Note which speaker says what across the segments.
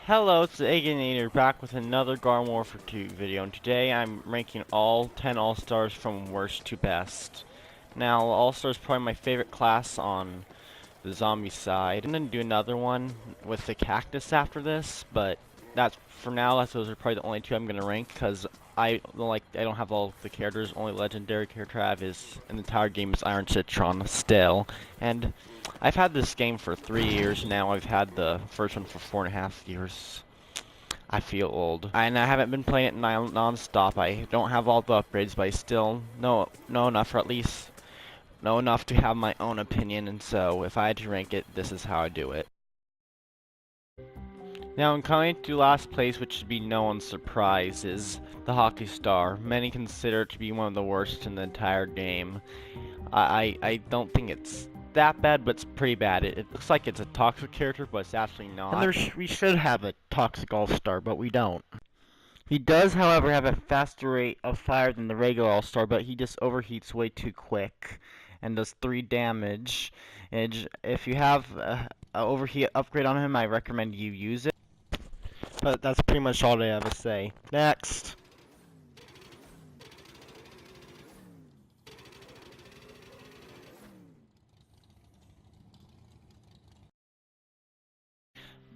Speaker 1: Hello, it's the Aginator back with another Garden Warfare 2 video, and today I'm ranking all 10 All-Stars from worst to best. Now, All-Star is probably my favorite class on the zombie side. I'm gonna do another one with the cactus after this, but for now, those are probably the only two I'm gonna rank because I don't have all the characters. Only legendary character I have is in the entire game is Iron Citron still, and I've had this game for 3 years now. I've had the first one for 4.5 years. I feel old. And I haven't been playing it non-stop. I don't have all the upgrades, but I still know enough, or at least know enough to have my own opinion. And so, if I had to rank it, this is how I do it. Now, in coming to last place, which should be no one's surprise, is the Hockey Star. Many consider it to be one of the worst in the entire game. I don't think it's that bad, but it's pretty bad. It looks like it's a toxic character, but it's actually not.
Speaker 2: And we should have a toxic all-star, but we don't. He does, however, have a faster rate of fire than the regular all-star, but he just overheats way too quick and does 3 damage. And if you have a overheat upgrade on him, I recommend you use it. But that's pretty much all I have to say. Next.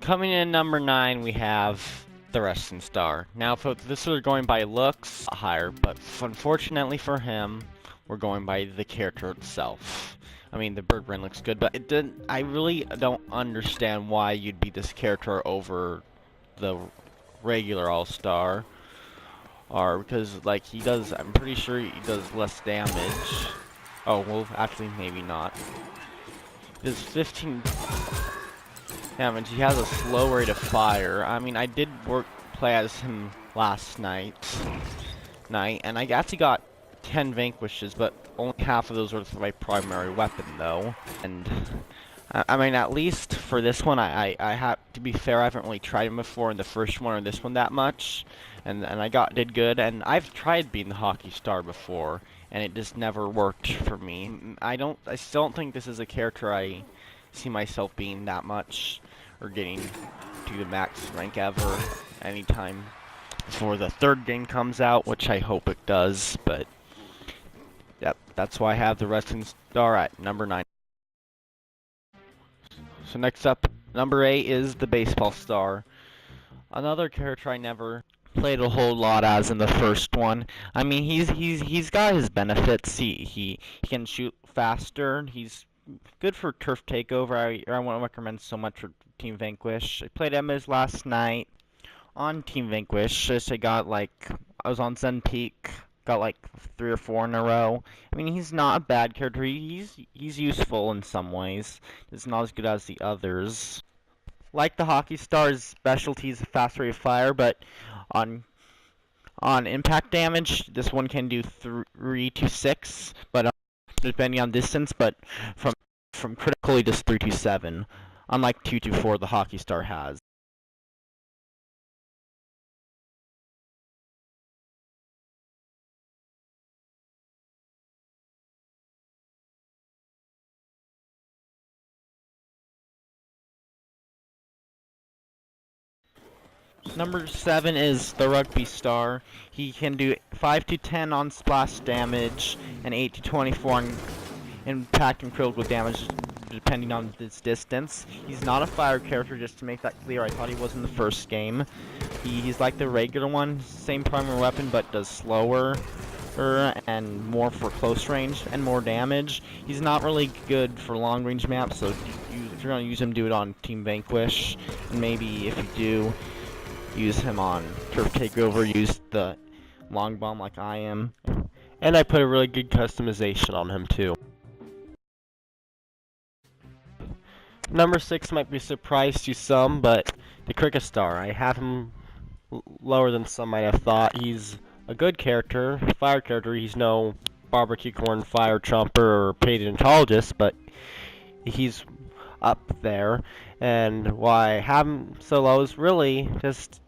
Speaker 1: Coming in number 9, we have the Wrestling Star. Now, if this was going by looks, higher, but unfortunately for him, we're going by the character itself. I mean, the bird brain looks good, but it didn't. I really don't understand why you'd be this character over the regular All-Star, or because like he does. I'm pretty sure he does less damage. Oh well, actually maybe not. He does 15 damage. He has a slow rate of fire. I mean, I did play as him last night, and I actually got 10 vanquishes, but only half of those were my primary weapon, though. And I mean, at least for this one, I have to be fair. I haven't really tried him before in the first one or this one that much, and I did good. And I've tried being the Hockey Star before, and it just never worked for me. I still don't think this is a character I see myself being that much or getting to the max rank ever anytime before the 3rd game comes out, which I hope it does. But yep, that's why I have the Wrestling Star at number 9. So next up, number 8 is the Baseball Star. Another character I never played a whole lot as in the first one. I mean, he's got his benefits. He can shoot faster. He's good for turf takeover. I won't recommend so much for Team Vanquish. I played Emma's last night on Team Vanquish. I was on Zen Peak. Got like 3 or 4 in a row. I mean, he's not a bad character. He's useful in some ways. It's not as good as the others. Like the Hockey Star's specialty is a fast rate of fire, but on impact damage, this one can do 3 to 6, but depending on distance. But from critical, he does 3 to 7, unlike 2 to 4 the Hockey Star has. Number 7 is the Rugby Star. He can do 5 to 10 on splash damage and 8 to 24 on impact and critical damage, depending on his distance. He's not a fire character, just to make that clear. I thought he was in the first game. He's like the regular one, same primary weapon, but does slower and more for close range and more damage. He's not really good for long range maps, so if you're gonna use him, do it on Team Vanquish, and maybe if you do, use him on turf takeover, use the long bomb like I am.
Speaker 2: And I put a really good customization on him too. Number 6 might be a surprise to some, but the Cricket Star. I have him lower than some might have thought. He's a good character, fire character. He's no barbecue corn fire chomper or paleontologist, but he's up there. And why I have him so low is really just,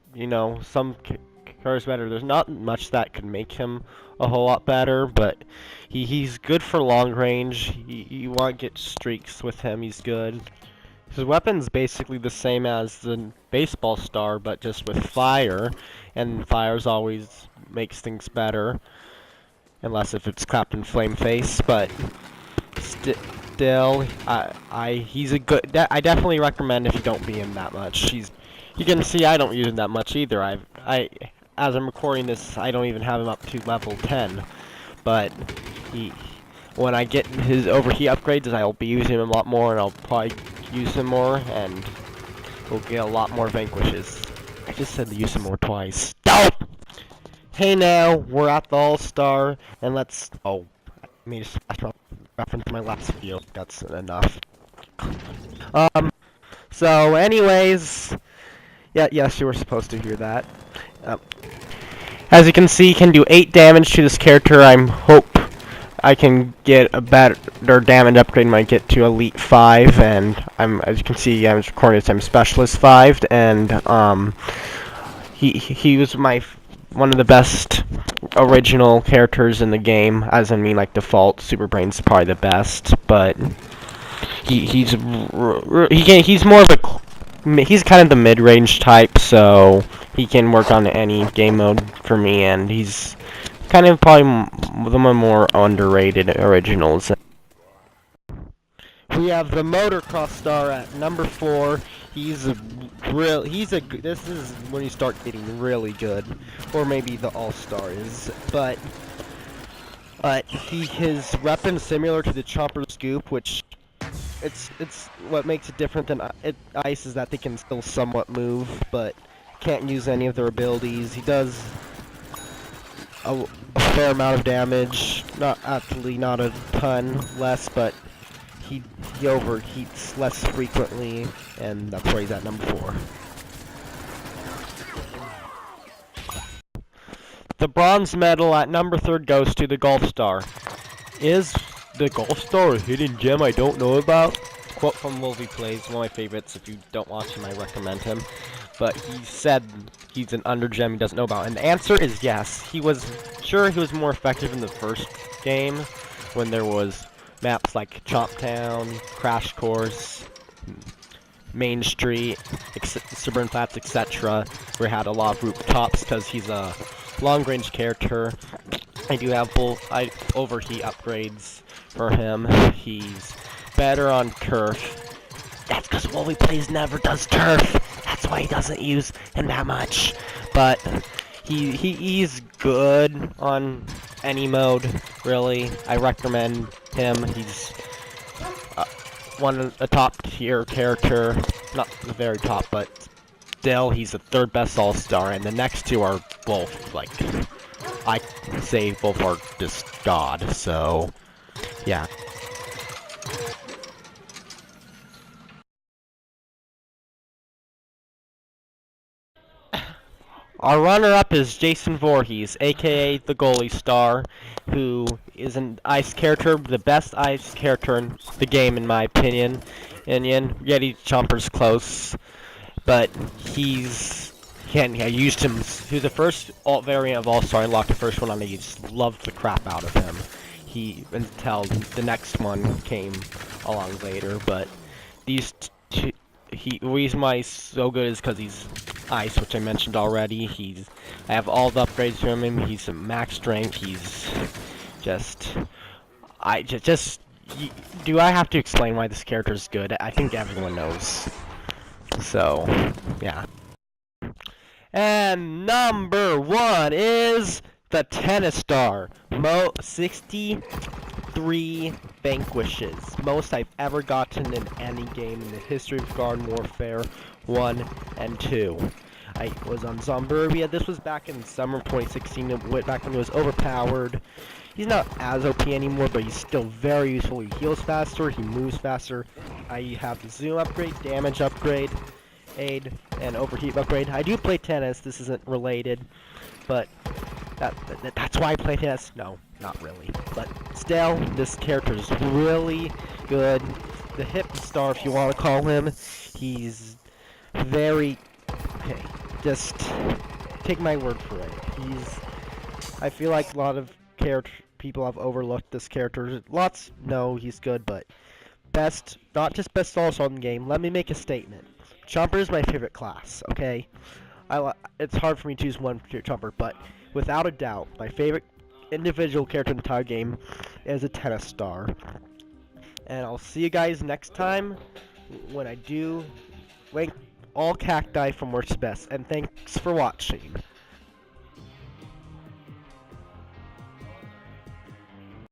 Speaker 2: some characters better. There's not much that could make him a whole lot better, but he's good for long range. You want to get streaks with him, he's good. His weapon's basically the same as the baseball star, but just with fire, and fire's always makes things better, unless if it's Captain Flameface. But still, he's a good. I definitely recommend if you don't be him that much. You can see I don't use him that much either. As I'm recording this, I don't even have him up to level 10, but when I get his overheat upgrades, I'll be using him a lot more, and I'll probably use him more, and we'll get a lot more vanquishes. I just said to use him more twice. Don't! Hey now, we're at the All-Star, and let's... Oh, I made a special reference to my last video. That's enough. So anyways... Yeah, yes, you were supposed to hear that. As you can see, can do 8 damage to this character. I hope I can get a better damage upgrade when I get to Elite 5, and as you can see, I'm recording this, I'm Specialist 5, and he was one of the best original characters in the game, as I mean, like default. Super Brain's probably the best, but he's more of a he's kind of the mid-range type, so he can work on any game mode for me, and he's kind of probably one of the more underrated originals. We have the Motocross star at number 4. This is when you start getting really good, or maybe the All-Star is, but his weapon's similar to the Chomper Scoop, which it's what makes it different than Ice is that they can still somewhat move, but can't use any of their abilities. He does a fair amount of damage, not a ton less, but he overheats less frequently, and that's why he's at number 4. The bronze medal at number 3 goes to the Golf Star. Is the Golf Star a hidden gem I don't know about? Quote from Wolvie Plays, one of my favorites. If you don't watch him, I recommend him. But he said he's an under gem he doesn't know about. And the answer is yes. He was more effective in the first game when there was maps like Chomp Town, Crash Course, Main Street, Suburban Flats, etc. where he had a lot of rooftops because he's a long-range character. I do have overheat upgrades for him. He's better on turf. That's because Wolvie Plays never does turf. That's why he doesn't use him that much. But he's good on any mode, really. I recommend him. He's a top tier character. Not the very top, but still, he's the 3rd best All-Star, and the next 2 are both, like, I say both are just God, so, yeah. Our runner-up is Jason Voorhees, aka the Goalie Star, who is an ice character, the best ice character in the game, in my opinion. And Yeti Chomper's close, but I used him. He was the first alt variant of All-Star. I unlocked the first one, and I just loved the crap out of him. Until the next one came along later, but these two. The reason why he's so good is because he's ice, which I mentioned already. I have all the upgrades from him. He's a max strength. He's do I have to explain why this character is good? I think everyone knows. So, yeah. And number 1 is the Tennis Star. 63 vanquishes. Most I've ever gotten in any game in the history of Garden Warfare 1 and 2. I was on Zomburbia. This was back in summer 2016, back when he was overpowered. He's not as OP anymore, but he's still very useful. He heals faster, he moves faster. I have the zoom upgrade, damage upgrade, aid, and overheat upgrade. I do play tennis. This isn't related, but that's why I play tennis. No, not really. But still, this character is really good. The hip star, if you want to call him. He's very... Hey, just take my word for it. I feel like a lot of people have overlooked this character. Lots know he's good, but best, not just best all-star in the game, let me make a statement. Chomper is my favorite class, okay? It's hard for me to choose one Chomper, but without a doubt, my favorite individual character in the entire game is a tennis star. And I'll see you guys next time when I do rank all cacti from worst to best. And thanks for watching.